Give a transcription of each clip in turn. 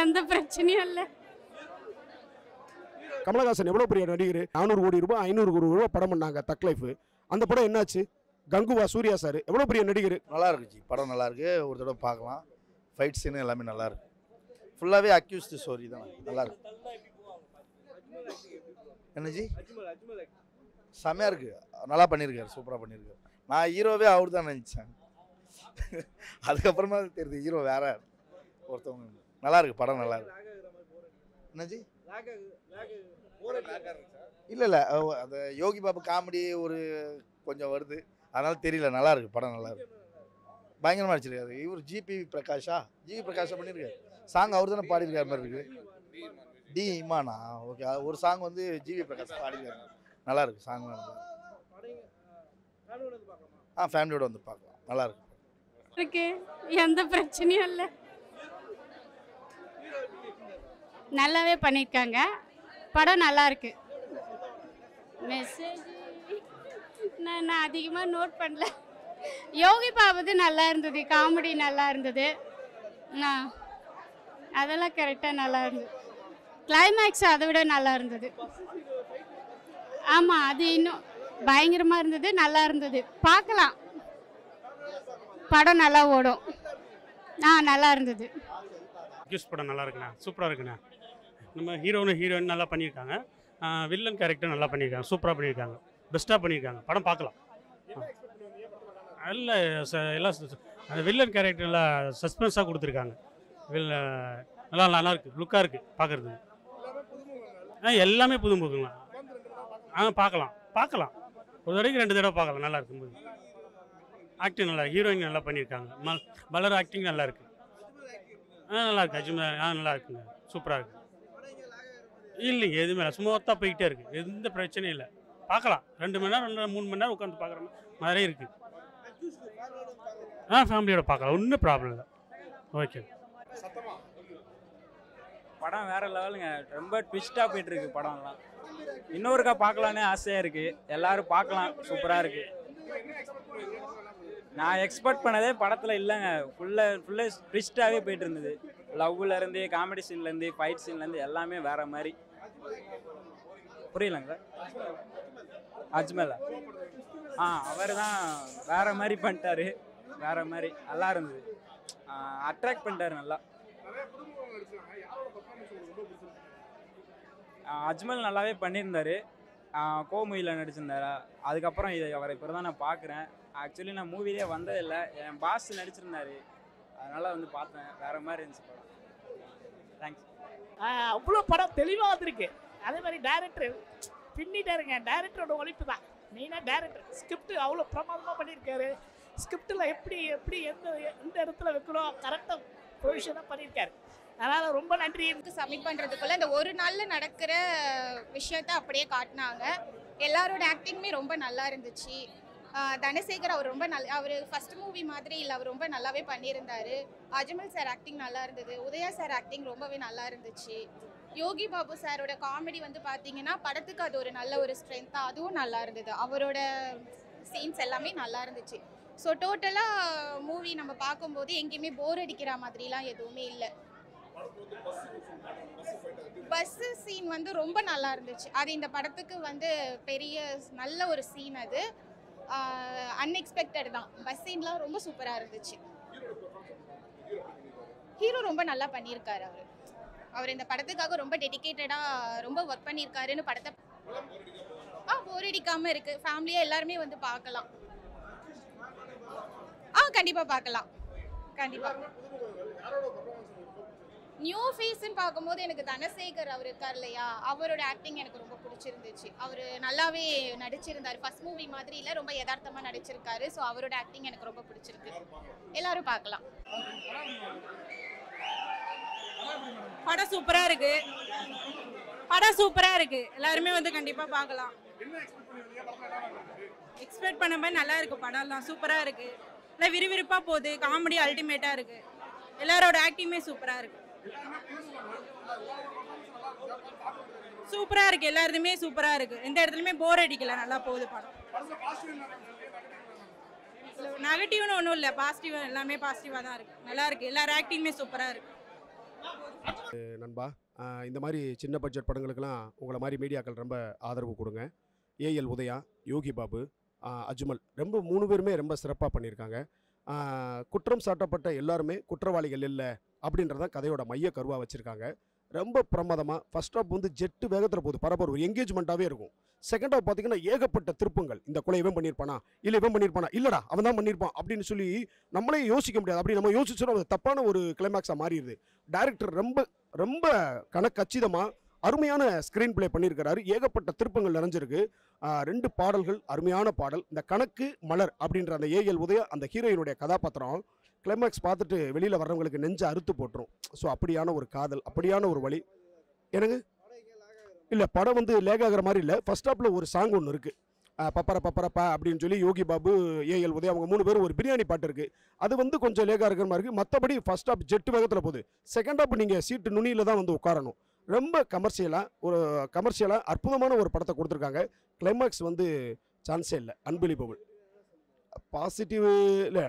எந்த பிரச்சனையும் இல்லை. கமலஹாசன் எவ்வளோ பெரிய நடிகர், 400 கோடி ரூபாய் 500 கோடி ரூபாய் படம் பண்ணாங்க தக் லைஃப். அந்த படம் என்னாச்சு? கங்குவா சூர்யா சார் எவ்வளோ பெரிய நடிகர். நல்லா இருக்குச்சு படம், நல்லா இருக்கு. ஒரு தடவை பார்க்கலாம். ஃபைட் சீன் எல்லாமே நல்லா இருக்கு. ஃபுல்லாகவே அக்யூஸ்டு ஸ்டோரி தான், நல்லா இருக்கு. என்னஜி செம்மையாக இருக்கு, நல்லா பண்ணியிருக்காரு, சூப்பராக பண்ணியிருக்காரு. நான் ஹீரோவே அவர் தான் நினச்சேன். அதுக்கப்புறமா தெரியுது ஹீரோ வேற ஒருத்தவங்க. நல்லா இருக்கு படம், நல்லா இருக்கு. என்னஜி இல்லை இல்லை, அந்த யோகி பாபு காமெடி ஒரு கொஞ்சம் வருது, அதனால தெரியல. நல்லா இருக்கு படம், நல்லா இருக்கு. பயங்கரமாக நடிச்சிருக்காரு இவர். ஜிபி பிரகாஷா பண்ணியிருக்காரு. சாங் அவர் தானே பாடியிருக்காரு மாதிரி இருக்கு. டி இமானா, ஓகே. ஒரு சாங் வந்து ஜிவி பிரகாஷ் பாடியிருக்காரு, நல்லா இருக்கு சாங். ஃபேமிலியோட வந்து பார்க்கலாம், நல்லா இருக்கு. எந்த பிரச்சனையும் இல்லை, நல்லாவே பண்ணியிருக்காங்க. படம் நல்லா இருக்கு. மெசேஜ் நான் அதிகமாக நோட் பண்ணல. யோகி பாபுது நல்லா இருந்தது, காமெடி நல்லா இருந்தது, அதெல்லாம் கரெக்டாக நல்லா இருந்தது. கிளைமேக்ஸ் அதை விட நல்லா இருந்தது. ஆமாம், அது இன்னும் பயங்கரமாக இருந்தது, நல்லா இருந்தது. பார்க்கலாம், படம் நல்லா ஓடும். நல்லா இருந்தது. படம் நல்லா இருக்குண்ணா, சூப்பராக இருக்குண்ணா. நம்ம ஹீரோயின் நல்லா பண்ணியிருக்காங்க. வில்லன் கேரக்டர் நல்லா பண்ணியிருக்காங்க, சூப்பராக பண்ணியிருக்காங்க, பெஸ்ட்டாக பண்ணியிருக்காங்க. படம் பார்க்கலாம். இல்லை எல்லாம் அந்த வில்லன் கேரக்டர் நல்லா சஸ்பென்ஸாக கொடுத்துருக்காங்க. நல்லா இருக்குது, லுக்காக இருக்குது பார்க்குறதுக்கு. எல்லாமே புதுமுகங்களா. பார்க்கலாம். ஒரு தடவைக்கு 2 தடவை பார்க்கலாம், நல்லா இருக்கும்போது. ஆக்டிங் நல்லா, ஹீரோயின் நல்லா பண்ணியிருக்காங்க. பலர் ஆக்டிங் நல்லா இருக்குது. நல்லா இருக்கு. அஜ்மல் நல்லா இருக்குங்க, சூப்பராக இருக்குது. இல்லைங்க, எதுவுமே இல்லை, சும்மாத்தான் போய்கிட்டே இருக்குது, எந்த பிரச்சனையும் இல்லை. பார்க்கலாம். 2 மணி நேரம் 3 மணி நேரம் உட்காந்து பார்க்குற மாதிரியே இருக்குது. ஃபேமிலியோட பார்க்கலாம், ஒன்றும் ப்ராப்ளம் இல்லை. ஓகே. படம் வேறு லெவலுங்க, ரொம்ப ட்விஸ்ட்டாக போயிட்டுருக்கு படம்லாம். இன்னொருக்கா பார்க்கலான்னு ஆசையாக இருக்குது. எல்லோரும் பார்க்கலாம், சூப்பராக இருக்குது. நான் எக்ஸ்பெக்ட் பண்ணதே படத்தில் இல்லைங்க. ஃபுல்லாக ட்விஸ்ட்டாகவே போயிட்டு இருந்தது. லவ்லேருந்து, காமெடி சீன்லேருந்து, ஃபைட் சீன்லேருந்து எல்லாமே வேறு மாதிரி. புரியலங்க சார்? அஜ்மலா அவர் தான் வேறு மாதிரி பண்ணிட்டாரு, வேறு மாதிரி நல்லா இருந்தது. அட்ராக்ட் பண்ணிட்டாரு நல்லா. அஜ்மல் நல்லாவே பண்ணியிருந்தார். கோமுவியில் நடிச்சிருந்தாரா. அதுக்கப்புறம் அவரை இப்போ தான் நான் பார்க்குறேன். ஆக்சுவலி நான் மூவிலே வந்ததில்லை, என் பாஸ் நடிச்சிருந்தார், அதனால் வந்து பார்த்தேன். வேறு மாதிரி இருந்துச்சு படம். தேங்க்ஸ். அவ்வளோ படம் தெளிவாக வந்திருக்கு. அதே மாதிரி டைரக்டர் பின்னிட்டாருங்க. டைரக்டரோட ஒழிப்பு தான் மெயினாக. டைரக்டர் ஸ்கிரிப்ட் அவ்வளோ பிரமாதமாக பண்ணியிருக்காரு. ஸ்கிரிப்டில் எப்படி எந்த இடத்துல வைக்கணும் கரெக்டாக ப்ரொவிஷனாக பண்ணியிருக்காரு. அதனால் ரொம்ப நன்றி. சப்மிட் பண்ணுறதுக்குள்ள இந்த ஒரு நாளில் நடக்கிற விஷயத்த அப்படியே காட்டினாங்க. எல்லாரோட ஆக்டிங்குமே ரொம்ப நல்லா இருந்துச்சு. தனசேகர் அவர் ரொம்ப அவர் ஃபர்ஸ்ட் மூவி மாதிரி இல்லை, அவர் ரொம்ப நல்லாவே பண்ணியிருந்தார். அஜ்மல் சார் ஆக்டிங் நல்லா இருந்தது. உதயா சார் ஆக்டிங் ரொம்பவே நல்லா இருந்துச்சு. யோகி பாபு சாரோட காமெடி வந்து பார்த்தீங்கன்னா படத்துக்கு அது ஒரு நல்ல ஒரு ஸ்ட்ரென்த்தாக, அதுவும் நல்லா இருந்தது. அவரோட சீன்ஸ் எல்லாமே நல்லா இருந்துச்சு. ஸோ டோட்டலாக மூவி நம்ம பார்க்கும்போது எங்கேயுமே போர் அடிக்கிற மாதிரிலாம் எதுவுமே இல்லை. பஸ்ஸு சீன் வந்து ரொம்ப நல்லா இருந்துச்சு. அது இந்த படத்துக்கு வந்து பெரிய நல்ல ஒரு சீன். அது அன்எக்ஸ்பெக்டட் தான். பஸ் சீன்லாம் ரொம்ப சூப்பராக இருந்துச்சு. ஹீரோ ரொம்ப நல்லா பண்ணியிருக்காரு. அவர் இந்த படத்துக்காக ரொம்ப டெடிக்கேட்டடாக ரொம்ப ஒர்க் பண்ணியிருக்காருன்னு படத்தை போர் அடிக்காமல் இருக்குது. ஃபேமிலியாக எல்லாருமே வந்து பார்க்கலாம். கண்டிப்பாக பார்க்கலாம், கண்டிப்பாக. நியூ ஃபேஸ்ன்னு பார்க்கும்போது எனக்கு தனசேகர் அவர் இருக்கார் இல்லையா, அவரோட ஆக்டிங் எனக்கு ரொம்ப பிடிச்சிருந்துச்சு. அவர் நல்லாவே நடிச்சிருந்தார். ஃபர்ஸ்ட் மூவி மாதிரி இல்லை, ரொம்ப யதார்த்தமாக நடிச்சிருக்காரு. ஸோ அவரோட ஆக்டிங் எனக்கு ரொம்ப பிடிச்சிருக்கு. எல்லாரும் பார்க்கலாம். படம் சூப்பராக இருக்கு. படம் சூப்பராக இருக்கு. எல்லாருமே வந்து கண்டிப்பாக பார்க்கலாம். எக்ஸ்பெக்ட் பண்ண மாதிரி நல்லா இருக்கு. படம்லாம் சூப்பராக இருக்கு. இல்லை விறுவிறுப்பாக போகுது. காமெடி அல்டிமேட்டாக இருக்கு. எல்லாரோட ஆக்டிங்குமே சூப்பராக இருக்கு. சூப்பராக இருக்கு. எல்லாருமே சூப்பராக இருக்கு. எந்த இடத்துலையுமே போர் அடிக்கல. நல்லா போகுது படம். நெகட்டிவ்னு ஒன்றும் இல்லை, பாசிட்டிவ் எல்லாமே பாசிட்டிவாக தான் இருக்கு. நல்லா இருக்கு. எல்லாரும் ஆக்டிங்குமே சூப்பராக இருக்கு. நண்பா, இந்த மாதிரி சின்ன பட்ஜெட் படங்களுக்கெல்லாம் உங்களை மாதிரி மீடியாக்கள் ரொம்ப ஆதரவு கொடுங்க. ஏஎல் உதயா, யோகி பாபு, அஜ்மல் ரொம்ப 3 பேருமே ரொம்ப சிறப்பாக பண்ணியிருக்காங்க. குற்றம் சாட்டப்பட்ட எல்லாருமே குற்றவாளிகள் இல்லை அப்படின்றதான் கதையோட மைய கருவாக வச்சுருக்காங்க. ரொம்ப பிரமாதமாக ஃபர்ஸ்ட் ஹாப் வந்து ஜெட்டு வேகத்தில் போகுது, பரபர ஒரு எங்கேஜ்மெண்ட்டாகவே இருக்கும். செகண்ட் ஹாப் பார்த்தீங்கன்னா ஏகப்பட்ட திருப்பங்கள். இந்த கொலை இவன் பண்ணியிருப்பானா, இல்லை இவன் பண்ணியிருப்பானா, இல்லைடா அவன் தான் பண்ணியிருப்பான் அப்படின்னு சொல்லி நம்மளே யோசிக்க முடியாது. அப்படி நம்ம யோசிச்சோன்னா அது தப்பான ஒரு கிளைமேக்ஸாக மாறிடுது. டைரக்டர் ரொம்ப ரொம்ப கச்சிதமாக அருமையான ஸ்க்ரீன் பிளே பண்ணியிருக்கிறாரு. ஏகப்பட்ட திருப்பங்கள் நிறைஞ்சிருக்கு. 2 பாடல்கள் அருமையான பாடல். இந்த கணக்கு மலர் அப்படின்ற அந்த ஏஎல் உதயா அந்த ஹீரோயினுடைய கதாபாத்திரம் கிளைமேக்ஸ் பார்த்துட்டு வெளியில் வர்றவங்களுக்கு நெஞ்ச அறுத்து போட்டுரும். ஸோ அப்படியான ஒரு காதல், அப்படியான ஒரு வழி. எனக்கு இல்லை படம் வந்து லேக் ஆகிற மாதிரி இல்லை. ஃபர்ஸ்ட் ஹாப்பில் ஒரு சாங் ஒன்று இருக்குது, பப்பரப்பா அப்படின்னு சொல்லி யோகி பாபு, ஏஎல் உதயா அவங்க 3 பேரும் ஒரு பிரியாணி பாட்டு இருக்குது. அது வந்து கொஞ்சம் லேக்காக இருக்கிற மாதிரி இருக்குது. மற்றபடி ஃபர்ஸ்ட் ஹாப் ஜெட்டு வேகத்தில் போகுது. செகண்ட் ஹாப் நீங்கள் சீட்டு நுனியில் தான் வந்து உட்காரணும். ரொம்ப கமர்ஷியலாக அற்புதமான ஒரு படத்தை கொடுத்துருக்காங்க. கிளைமேக்ஸ் வந்து சான்ஸே இல்லை, அன்பிலீவபிள். பாசிட்டிவ் இல்லை,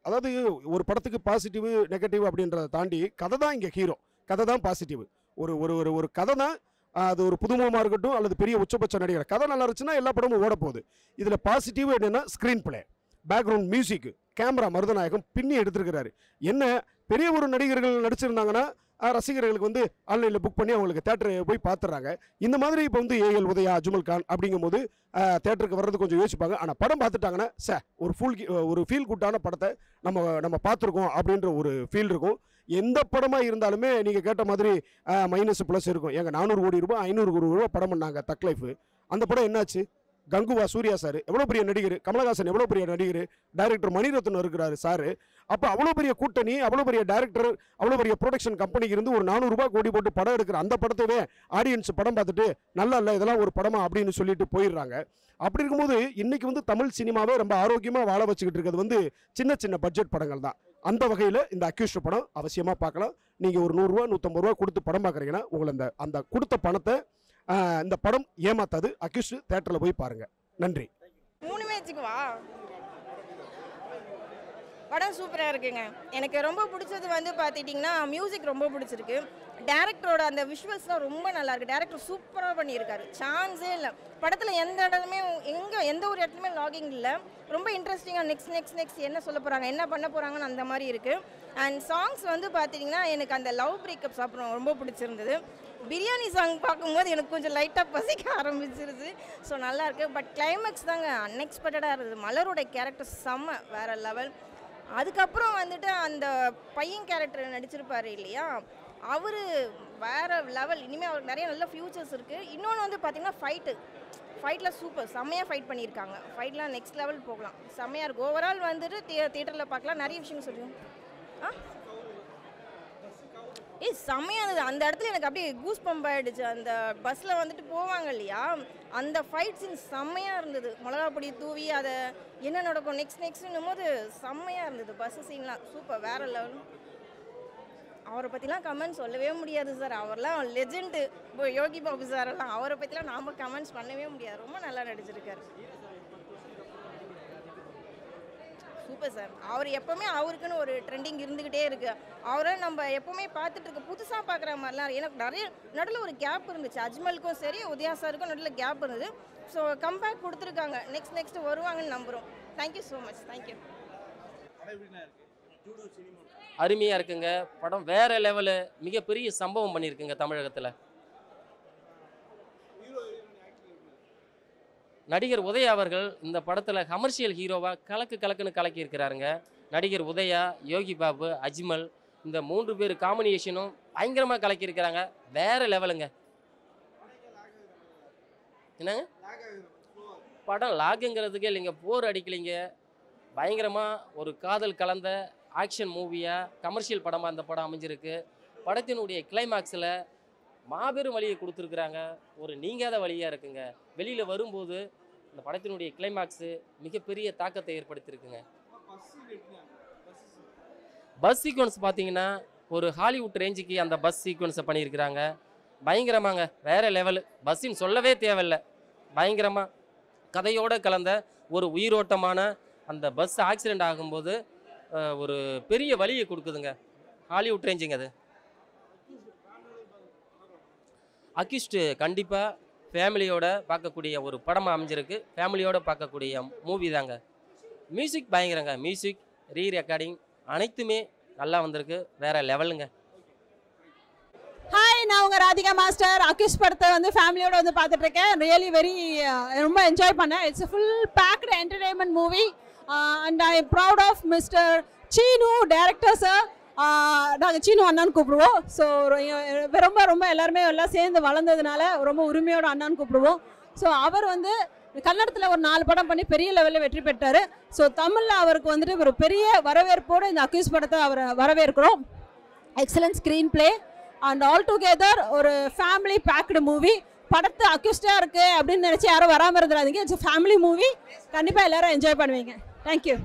அதாவது ஒரு படத்துக்கு பாசிட்டிவ் நெகட்டிவ் அப்படின்றத தாண்டி கதை தான் இங்கே ஹீரோ. கதை தான் பாசிட்டிவ். ஒரு ஒரு ஒரு ஒரு கதை தான். அது ஒரு புதுமுகமாக இருக்கட்டும் அல்லது பெரிய உச்சபட்ச நடிகர், கதை நல்லா இருந்துச்சுன்னா எல்லா படமும் ஓட போகுது. இதில் பாசிட்டிவ் என்னென்னா screen play, background music, camera Marudhanayagam பின்னி எடுத்துருக்கிறாரு. என்ன பெரிய ஒரு நடிகர்கள் நடிச்சிருந்தாங்கன்னா ரசிகர்களுக்கு வந்து ஆன்லைனில் புக் பண்ணி அவங்களுக்கு தேட்டரை போய் பார்த்துறாங்க. இந்த மாதிரி இப்போ வந்து ஏஎல் உதயா, அஜ்மல் கான் அப்படிங்கும்போது தேட்டருக்கு வர்றது கொஞ்சம் யோசிப்பாங்க. ஆனால் படம் பார்த்துட்டாங்கன்னா ஒரு ஃபீல் குட்டான படத்தை நம்ம பார்த்துருக்கோம் அப்படின்ற ஒரு ஃபீல் இருக்கும். எந்த படமாக இருந்தாலுமே நீங்கள் கேட்ட மாதிரி மைனஸ் ப்ளஸ் இருக்கும். எங்கள் 400 கோடி ரூபாய் 500 கோடி ரூபாய் படம் பண்ணாங்க தக் லைஃப். அந்த படம் என்னாச்சு? கங்குவா சூர்யா சார் எவ்வளோ பெரிய நடிகர், கமலஹாசன் எவ்வளோ பெரிய நடிகர், டைரக்டர் மணிரத்னம் இருக்கிறாரு சார். அப்போ அவ்வளோ பெரிய கூட்டணி, அவ்வளோ பெரிய டைரக்டர், அவ்வளோ பெரிய ப்ரொடக்ஷன் கம்பெனிக்கு இருந்து ஒரு 400 ரூபாய் கோடி போட்டு படம் எடுக்கிற அந்த படத்தவே ஆடியன்ஸ் படம் பார்த்துட்டு நல்லா இல்லை இதெல்லாம் ஒரு படமா அப்படின்னு சொல்லிட்டு போயிடுறாங்க. அப்படி இருக்கும்போது இன்னைக்கு வந்து தமிழ் சினிமாவே ரொம்ப ஆரோக்கியமாக வாழ வச்சுக்கிட்டு இருக்கிறது வந்து சின்ன சின்ன பட்ஜெட் படங்கள் தான். அந்த வகையில் இந்த அக்யூஸ்ட் படம் அவசியமாக பார்க்கலாம். நீங்கள் ஒரு 100 ரூபா 150 ரூபா கொடுத்து படம் பார்க்குறீங்கன்னா உங்களை அந்த கொடுத்த பணத்தை இந்த படம் ஏமாத்தாது. அக்யூஸ்ட் தேட்டரில் போய் பாருங்க. நன்றி. 3 மேட்சுக்கு வா. படம் சூப்பராக இருக்குங்க. எனக்கு ரொம்ப பிடிச்சது வந்து பார்த்துட்டிங்கன்னா மியூசிக் ரொம்ப பிடிச்சிருக்கு. டேரக்டரோட அந்த விஷுவல்ஸ்லாம் ரொம்ப நல்லாயிருக்கு. டேரக்டர் சூப்பராக பண்ணியிருக்காரு, சான்ஸே இல்லை. படத்தில் எந்த இடத்துலையுமே எந்த ஒரு இடத்துலையுமே லாகிங் இல்லை. ரொம்ப இன்ட்ரெஸ்டிங்காக நெக்ஸ்ட் என்ன சொல்ல போகிறாங்க, என்ன பண்ண போகிறாங்கன்னு அந்த மாதிரி இருக்குது. அண்ட் சாங்ஸ் வந்து பார்த்திங்கன்னா எனக்கு அந்த லவ் பிரேக்கப்ஸ் அப்புறம் ரொம்ப பிடிச்சிருந்தது. பிரியாணி சாங் பார்க்கும்போது எனக்கு கொஞ்சம் லைட்டாக பசிக்க ஆரம்பிச்சிருச்சு. ஸோ நல்லாயிருக்கு. பட் கிளைமேக்ஸ் தாங்க அன்எக்ஸ்பெக்டடாக இருந்தது. மலரோட கேரக்டர் செம்ம வேறு லெவல். அதுக்கப்புறம் வந்துட்டு அந்த பையன் கேரக்டர் நடிச்சிருப்பார் இல்லையா, அவர் வேறு லெவல். இனிமேல் அவருக்கு நிறைய நல்ல ஃப்யூச்சர்ஸ் இருக்குது. இன்னொன்று வந்து பார்த்திங்கன்னா ஃபைட்டில் சூப்பர் செம்மையாக ஃபைட் பண்ணியிருக்காங்க. ஃபைட்லாம் நெக்ஸ்ட் லெவல் போகலாம், செம்மையாக இருக்குது. ஓவரால் வந்துட்டு தியேட்டரில் பார்க்கலாம். நிறைய விஷயம் சொல்லுவோம். செம்மையாக இருந்தது. அந்த இடத்துல எனக்கு அப்படியே கூஸ் பம்ப் ஆகிடுச்சு. அந்த பஸ்ஸில் வந்துட்டு போவாங்க இல்லையா, அந்த ஃபைட் சீன் செம்மையாக இருந்தது. மிளகா பொடி தூவி அதை என்ன நடக்கும் நெக்ஸ்ட்னும் போது செம்மையாக இருந்தது. பஸ் சீன்லாம் சூப்பர் வேறு லெவல். அவரை பற்றிலாம் கமெண்ட்ஸ் சொல்லவே முடியாது சார். அவர்லாம் லெஜெண்டு. இப்போ யோகி பாபு சாரெல்லாம் அவரை பற்றிலாம் நாம் கமெண்ட்ஸ் பண்ணவே முடியாது. ரொம்ப நல்லா நடிச்சிருக்காரு. Super sir. அவர் எப்போவுமே அவருக்குன்னு ஒரு ட்ரெண்டிங் இருந்துக்கிட்டே இருக்குது. அவரை நம்ம எப்போவுமே பார்த்துட்டு இருக்க புதுசாக பார்க்குற மாதிரிலாம் எனக்கு நிறைய நடுவில் ஒரு கேப் இருந்துச்சு. அஜ்மலுக்கும் சரி உதயா சாருக்கும் நடுவில் கேப் இருந்தது. ஸோ கம்பேக் கொடுத்துருக்காங்க. நெக்ஸ்ட் வருவாங்கன்னு நம்புகிறோம். Thank you so much. தேங்க்யூ. அருமையாக இருக்குங்க. படம் வேறு லெவலு, மிகப்பெரிய சம்பவம் பண்ணியிருக்குங்க தமிழகத்தில். நடிகர் உதயா அவர்கள் இந்த படத்தில் கமர்ஷியல் ஹீரோவாக கலக்குன்னு கலக்கியிருக்கிறாருங்க. நடிகர் உதயா, யோகி பாபு, அஜ்மல் இந்த 3 பேர் காம்பினேஷனும் பயங்கரமாக கலக்கியிருக்கிறாங்க. வேறு லெவலுங்க. என்னங்க படம் லாகுங்கிறதுக்கே இல்லைங்க, போர் அடிக்கலைங்க. பயங்கரமாக ஒரு காதல் கலந்த ஆக்ஷன் மூவியாக கமர்ஷியல் படமாக அந்த படம் அமைஞ்சிருக்கு. படத்தினுடைய கிளைமேக்ஸில் மாபெரும் வழியை கொடுத்துருக்குறாங்க. ஒரு நீங்காத வழியாக இருக்குங்க. வெளியில் வரும்போது இந்த படத்தினுடைய கிளைமேக்ஸு மிகப்பெரிய தாக்கத்தை ஏற்படுத்தியிருக்குங்க. பஸ் சீக்வன்ஸ் பார்த்தீங்கன்னா ஒரு ஹாலிவுட் ரேஞ்சுக்கு அந்த பஸ் சீக்வன்ஸை பண்ணியிருக்கிறாங்க. பயங்கரமாங்க, வேறு லெவலு. பஸ்ஸின்னு சொல்லவே தேவையில்லை. பயங்கரமாக கதையோடு கலந்த ஒரு உயிரோட்டமான அந்த பஸ் ஆக்சிடெண்ட் ஆகும்போது ஒரு பெரிய வழியை கொடுக்குதுங்க. ஹாலிவுட் ரேஞ்சுங்க அது. அக்யூஸ்டு கண்டிப்பாக ஃபேமிலியோட பார்க்கக்கூடிய ஒரு படமாக அமைஞ்சிருக்கு. ஃபேமிலியோட பார்க்கக்கூடிய மூவி தாங்க. மியூசிக் பயங்கரங்க. மியூசிக் ரீ ரெக்கார்டிங் அனைத்துமே நல்லா வந்திருக்கு. வேறு லெவலுங்க. ஹாய், நான் உங்கள் ராதிகா மாஸ்டர். அக்யூஸ் படத்தை வந்து ஃபேமிலியோட வந்து பார்த்துட்ருக்கேன். ரியலி ரொம்ப என்ஜாய் பண்ணேன். It's full packed entertainment movie and I am proud of mister Seenu director sir. நாங்கள் சீனு அண்ணான்னு கூப்பிடுவோம். ஸோ ரொம்ப ரொம்ப எல்லாருமே எல்லாம் சேர்ந்து வளர்ந்ததுனால ரொம்ப உரிமையோட அண்ணான்னு கூப்பிடுவோம். ஸோ அவர் வந்து கன்னடத்தில் ஒரு 4 படம் பண்ணி பெரிய லெவலில் வெற்றி பெற்றார். ஸோ தமிழில் அவருக்கு வந்துட்டு ஒரு பெரிய வரவேற்போடு இந்த அக்யூஸ் படத்தை அவரை வரவேற்கிறோம். Excellent screen play and all together ஒரு ஃபேமிலி பேக்டு மூவி. படத்தை அக்யூஸ்டாக இருக்குது அப்படின்னு நினச்சி யாரும் வராமல் இருந்துடாதீங்க. It's family movie. கண்டிப்பாக எல்லோரும் என்ஜாய் பண்ணுவீங்க. தேங்க்யூ.